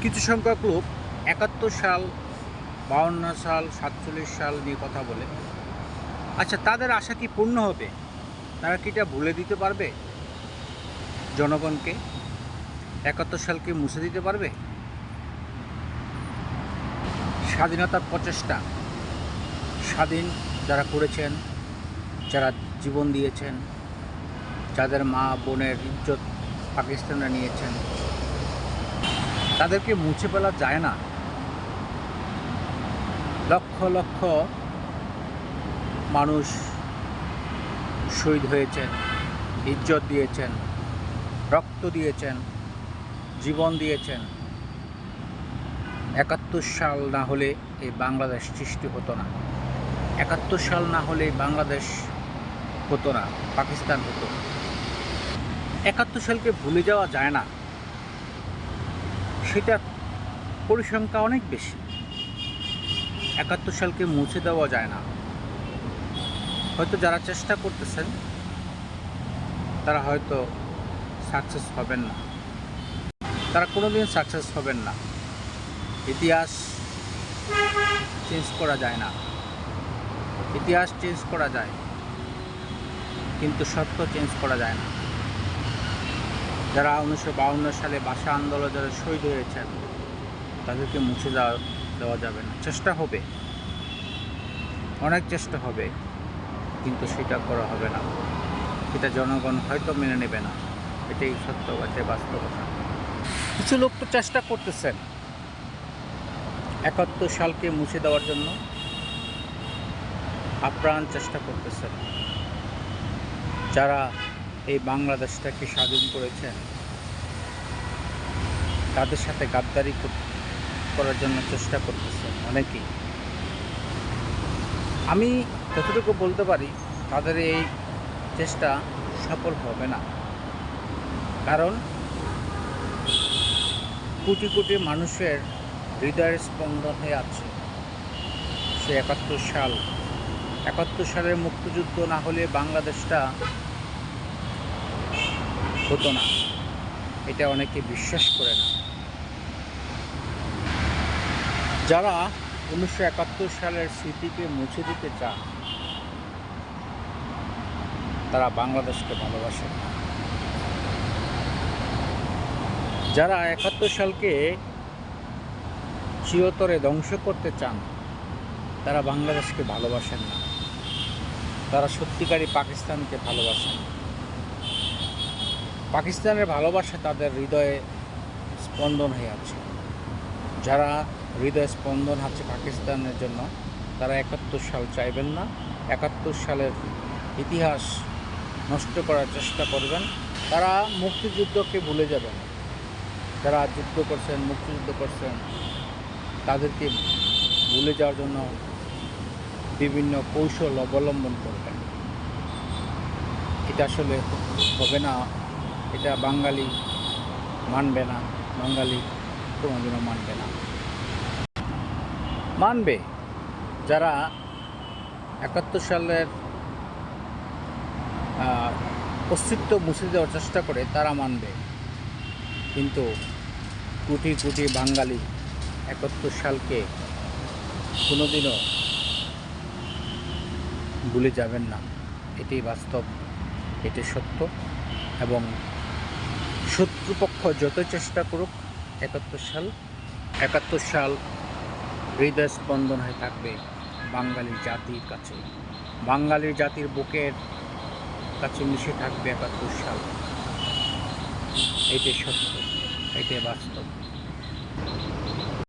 কিছু সংখ্যক লোক ৭১ সাল, ৫২ সাল, ৪৭ সাল নিয়ে কথা বলে। আচ্ছা, তাদের আশা কি পূর্ণ হবে? তারা কি এটা ভুলে দিতে পারবে জনগণকে? ৭১ সালকে মুছে দিতে পারবে? স্বাধীনতার প্রচেষ্টা, স্বাধীন যারা করেছেন, যারা জীবন দিয়েছেন, যাদের মা বোনের ইজ্জত পাকিস্তানরা নিয়েছেন, তাদেরকে মুছে ফেলা যায় না। লক্ষ লক্ষ মানুষ শহীদ হয়েছেন, ইজ্জত দিয়েছেন, রক্ত দিয়েছেন, জীবন দিয়েছেন। ৭১ সাল না হলে এই বাংলাদেশ সৃষ্টি হতো না। ৭১ সাল না হলে বাংলাদেশ হতো না, পাকিস্তান হতো। ৭১ সালকে ভুলে যাওয়া যায় না, সেটার পরিসংখ্যা অনেক বেশি। ৭১ সালকে মুছে দেওয়া যায় না। হয়তো যারা চেষ্টা করতেছেন তারা হয়তো সাকসেস হবেন না, তারা কোনোদিন সাকসেস হবেন না। ইতিহাস চেঞ্জ করা যায় না, ইতিহাস চেঞ্জ করা যায় কিন্তু সত্য চেঞ্জ করা যায় না। যারা ১৯৫২ সালে ভাষা আন্দোলনে যারা শহীদ হয়েছেন তাদেরকে মুছে দেওয়া যাবে না। চেষ্টা হবে, অনেক চেষ্টা হবে, কিন্তু সেটা করা হবে না। এটা জনগণ হয়তো মেনে নেবে না। এটাই সত্য, এটাই বাস্তবতা। কিছু লোক তো চেষ্টা করতেছেন ৭১ সালকে মুছে দেওয়ার জন্য, আপ্রাণ চেষ্টা করতেছেন। যারা এই বাংলাদেশটাকে স্বাধীন করেছেন তাদের সাথে গাদ্দারি করার জন্য চেষ্টা করতেছেন অনেকেই। আমি যতটুকু বলতে পারি তাদের এই চেষ্টা সফল হবে না, কারণ কোটি কোটি মানুষের হৃদয়ের স্পন্দন হয়ে আছে সে ৭১ সালের মুক্তিযুদ্ধ না হলে বাংলাদেশটা হতো না। এটা অনেকে বিশ্বাস করে না। যারা ১৯৭১ সালের স্মৃতিকে মুছে দিতে চান তারা বাংলাদেশকে ভালোবাসেন না। যারা ৭১ সালকে চিরতরে ধ্বংস করতে চান তারা বাংলাদেশকে ভালোবাসেন না, তারা সত্যিকারই পাকিস্তানকে ভালোবাসেন। পাকিস্তানের ভালোবাসা তাদের হৃদয়ে স্পন্দন হয়ে আছে। যারা হৃদয় স্পন্দন আছে পাকিস্তানের জন্য তারা ৭১ সাল চাইবেন না। ৭১ সালের ইতিহাস নষ্ট করার চেষ্টা করবেন। তারা মুক্তিযুদ্ধকে ভুলে যাবেন। যারা যুদ্ধ করছেন, মুক্তিযুদ্ধ করছেন, তাদেরকে ভুলে যাওয়ার জন্য বিভিন্ন কৌশল অবলম্বন করবেন। এটা আসলে হবে না, এটা বাঙালি মানবে না, বাঙালি কোনোদিনও মানবে না। মানবে যারা ৭১ সালের অস্তিত্ব মুছে দেওয়ার চেষ্টা করে তারা মানবে, কিন্তু কোটি কোটি বাঙালি ৭১ সালকে কোনোদিনও ভুলে যাবেন না। এটাই বাস্তব, এটাই সত্য। এবং শত্রুপক্ষ যত চেষ্টা করুক ৭১ সাল হৃদয় স্পন্দন হয়ে থাকবে বাঙালি জাতির কাছে, বাঙালি জাতির বুকের কাছে মিশে থাকবে ৭১ সাল। এটাই সত্য, এটাই বাস্তব।